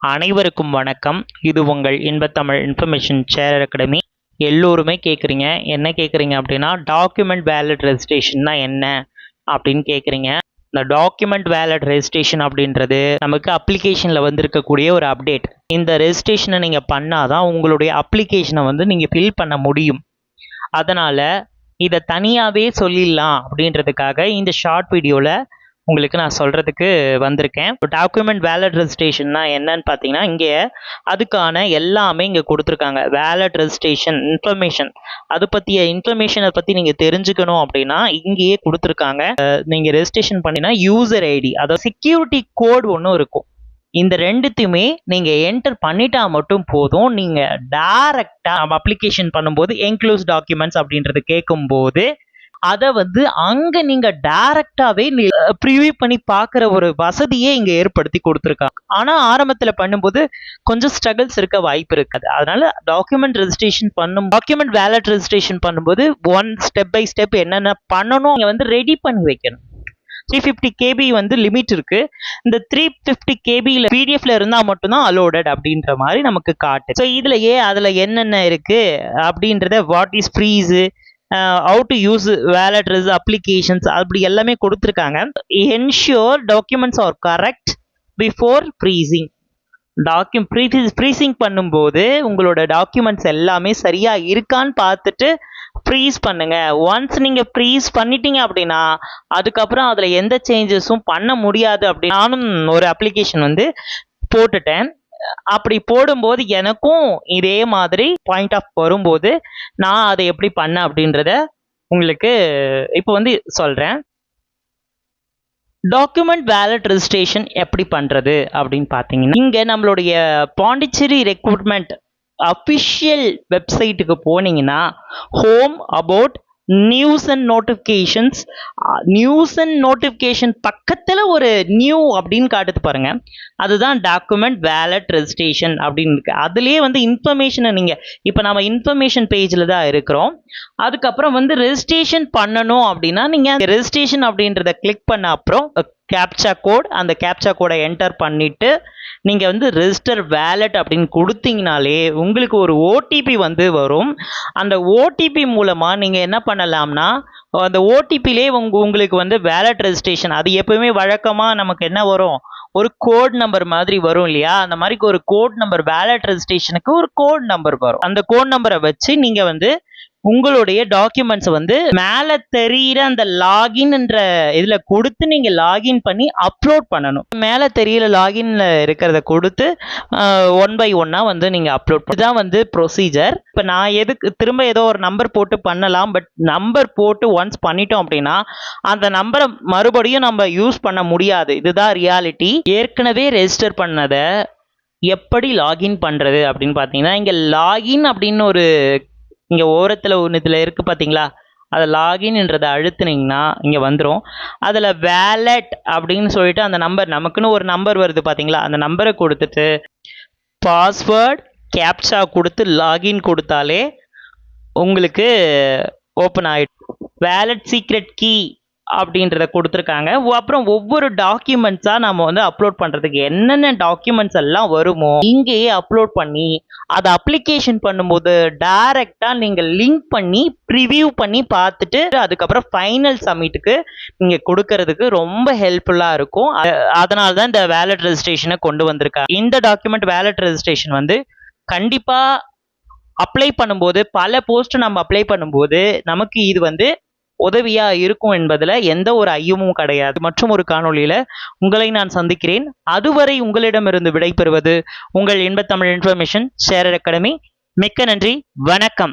அனைவருக்கும் வணக்கம். இது உங்கள் இன்பத்தமிழ் இன்ஃபர்மேஷன் ஷேர் அகாடமி. எல்லோருமே கேட்குறீங்க, என்ன கேட்குறீங்க அப்படின்னா, டாக்குமெண்ட் வேலிட் ரெஜிஸ்ட்ரேஷன்னா என்ன அப்படின்னு கேட்குறீங்க. இந்த டாக்குமெண்ட் வேலிட் ரெஜிஸ்ட்ரேஷன் அப்படின்றது நமக்கு அப்ளிகேஷனில் வந்திருக்கக்கூடிய ஒரு அப்டேட். இந்த ரெஜிஸ்ட்ரேஷனை நீங்கள் பண்ணாதான் உங்களுடைய அப்ளிகேஷனை நீங்கள் ஃபில் பண்ண முடியும். அதனால் இதை தனியாகவே சொல்லிடலாம் அப்படின்றதுக்காக இந்த ஷார்ட் வீடியோவில் உங்களுக்கு நான் சொல்கிறதுக்கு வந்திருக்கேன். டாக்குமெண்ட் வேலிட் ரெஜிஸ்ட்ரேஷன்னா என்னன்னு பார்த்தீங்கன்னா, இங்கே அதுக்கான எல்லாமே இங்கே கொடுத்துருக்காங்க. வேலிட் ரெஜிஸ்ட்ரேஷன் இன்ஃபர்மேஷன், அது பற்றிய இன்ஃபர்மேஷனை பற்றி நீங்கள் தெரிஞ்சுக்கணும் அப்படின்னா இங்கேயே கொடுத்துருக்காங்க. நீங்கள் ரெஜிஸ்ட்ரேஷன் பண்ணினா யூசர் ஐடி, அதாவது செக்யூரிட்டி கோட் ஒன்று இருக்கும். இந்த ரெண்டுத்தையுமே நீங்கள் என்டர் பண்ணிட்டா மட்டும் போதும். நீங்கள் டைரக்டாக நம்ம அப்ளிகேஷன் பண்ணும்போது என்க்ளோஸ் டாக்குமெண்ட்ஸ் அப்படின்றது கேட்கும்போது அதை அங்கே நீங்கள் டைரக்டாகவே ப்ரிவியூ பண்ணி பார்க்குற ஒரு வசதியே இங்கே ஏற்படுத்தி கொடுத்துருக்காங்க. ஆனால் ஆரம்பத்தில் பண்ணும்போது கொஞ்சம் ஸ்ட்ரகிள்ஸ் இருக்க வாய்ப்பு இருக்காது. அதனால டாக்குமெண்ட் வேலிட் ரெஜிஸ்ட்ரேஷன் பண்ணும்போது ஸ்டெப் பை ஸ்டெப் என்னென்ன பண்ணணும் நீங்கள் ரெடி பண்ணி வைக்கணும். 350 KB லிமிட் இருக்கு. இந்த 350 KBயில் பிடிஎஃப்ல இருந்தால் மட்டும்தான் அலோடட் அப்படின்ற மாதிரி நமக்கு காட்டு. ஸோ இதுலயே அதில் என்னென்ன இருக்கு அப்படின்றத, what is freeze, how to use wallet applications அப்படி எல்லாமே கொடுத்துருக்காங்க. Ensure documents are correct before freezing. Freezing பண்ணும்போது உங்களோட டாக்குமெண்ட்ஸ் எல்லாமே சரியா இருக்கான்னு பார்த்துட்டு ஃப்ரீஸ் பண்ணுங்க. ஒன்ஸ் நீங்கள் ஃப்ரீஸ் பண்ணிட்டீங்க அப்படின்னா அதுக்கப்புறம் அதில் எந்த சேஞ்சஸும் பண்ண முடியாது. அப்படி நானும் ஒரு அப்ளிகேஷன் போட்டுட்டேன். அப்படி போடும்போது எனக்கும் இதே மாதிரி பாயிண்ட் ஆஃப் வரும்போது நான் அதை எப்படி பண்ணேன் அப்படின்றத உங்களுக்கு இப்போ சொல்கிறேன். டாக்குமெண்ட் வேலிட் ரெஜிஸ்ட்ரேஷன் எப்படி பண்ணுறது அப்படின்னு பார்த்தீங்கன்னா, இங்கே நம்மளுடைய பாண்டிச்சேரி ரெக்ரூட்மெண்ட் அஃபிஷியல் வெப்சைட்டுக்கு போனீங்கன்னா home about news and notification பக்கத்தில் ஒரு நியூ அப்படின்னு காட்டுது பாருங்க. அதுதான் டாக்குமெண்ட் வேலிட் ரெஜிஸ்ட்ரேஷன் அப்படின்னு இருக்கு. அதுலேயே இன்ஃபர்மேஷனை நீங்கள் இப்போ நம்ம இன்ஃபர்மேஷன் பேஜில் தான் இருக்கிறோம். அதுக்கப்புறம் ரெஜிஸ்ட்ரேஷன் பண்ணணும் அப்படின்னா நீங்கள் ரெஜிஸ்ட்ரேஷன் அப்படின்றத கிளிக் பண்ண அப்புறம் கேப்சா கோட், அந்த கேப்சா கோடை என்டர் பண்ணிட்டு நீங்கள் ரெஜிஸ்டர் வேலட் அப்படின்னு கொடுத்தீங்கனாலே உங்களுக்கு ஒரு ஓடிபி வரும். அந்த ஓடிபி மூலமாக நீங்கள் என்ன பண்ணலாம்னா, அந்த ஓடிபிலே உங்களுக்கு வேலட் ரெஜிஸ்ட்ரேஷன், அது எப்பவுமே வழக்கமாக நமக்கு என்ன வரும், ஒரு கோட் நம்பர் மாதிரி வரும் இல்லையா? அந்த மாதிரி ஒரு கோட் நம்பர், வேலட் ரெஜிஸ்ட்ரேஷனுக்கு ஒரு கோட் நம்பர் வரும். அந்த கோட் நம்பரை வச்சு நீங்கள் உங்களுடைய டாக்குமெண்ட்ஸ் மேலே தெரிகிற அந்த லாகின் என்ற இதில் கொடுத்து நீங்கள் லாகின் பண்ணி அப்லோட் பண்ணணும். மேலே தெரிகிற லாகின்ல இருக்கிறத கொடுத்து 1 by 1 நீங்கள் அப்லோட் இதுதான் ப்ரொசீஜர். இப்போ நான் திரும்ப ஏதோ ஒரு நம்பர் போட்டு பண்ணலாம். பட் நம்பர் போட்டு ஒன்ஸ் பண்ணிட்டோம் அப்படின்னா அந்த நம்பரை மறுபடியும் நம்ம யூஸ் பண்ண முடியாது. இதுதான் ரியாலிட்டி. ஏற்கனவே ரெஜிஸ்டர் பண்ணதை எப்படி லாகின் பண்ணுறது அப்படின்னு பார்த்தீங்கன்னா, இங்கே லாகின் அப்படின்னு ஒரு இங்கே ஓரத்தில் இதில் இருக்குது பார்த்தீங்களா, அதை லாகின்ன்றதை அழுத்துனீங்கன்னா இங்கே வந்துடும். அதில் வேலட் அப்படின்னு சொல்லிட்டு அந்த நம்பர், நமக்குன்னு ஒரு நம்பர் வருது பார்த்தீங்களா, அந்த நம்பரை கொடுத்துட்டு பாஸ்வேர்ட் கேப்சா கொடுத்து லாகின் கொடுத்தாலே உங்களுக்கு ஓப்பன் ஆகிடும். வேலட் சீக்ரெட் கீ அப்படின்றத கொடுத்துருக்காங்க. அப்புறம் ஒவ்வொரு டாக்குமெண்ட்ஸாக நம்ம அப்லோட் பண்ணுறதுக்கு என்னென்ன டாக்குமெண்ட்ஸ் எல்லாம் வருமோ இங்கேயே அப்லோட் பண்ணி அதை அப்ளிகேஷன் பண்ணும்போது டைரெக்டாக நீங்கள் லிங்க் பண்ணி ப்ரிவியூ பண்ணி பார்த்துட்டு அதுக்கப்புறம் ஃபைனல் சப்மிட்டுக்கு நீங்கள் கொடுக்கறதுக்கு ரொம்ப ஹெல்ப்ஃபுல்லாக இருக்கும். அதனால தான் இந்த வேலட் ரெஜிஸ்ட்ரேஷனை கொண்டு வந்திருக்காங்க. இந்த டாக்குமெண்ட் வேலட் ரெஜிஸ்ட்ரேஷன் கண்டிப்பாக அப்ளை பண்ணும்போது, பல போஸ்ட் நம்ம அப்ளை பண்ணும்போது நமக்கு இது உதவியாக இருக்கும் என்பதில் எந்த ஒரு ஐயமும் கிடையாது. மற்றும் ஒரு காணொளியில் உங்களை நான் சந்திக்கிறேன். அதுவரை உங்களிடமிருந்து விடைபெறுவது உங்கள் இன்பத்தமிழ் இன்ஃபர்மேஷன் ஷேர் அகாடமி. மிக்க நன்றி, வணக்கம்.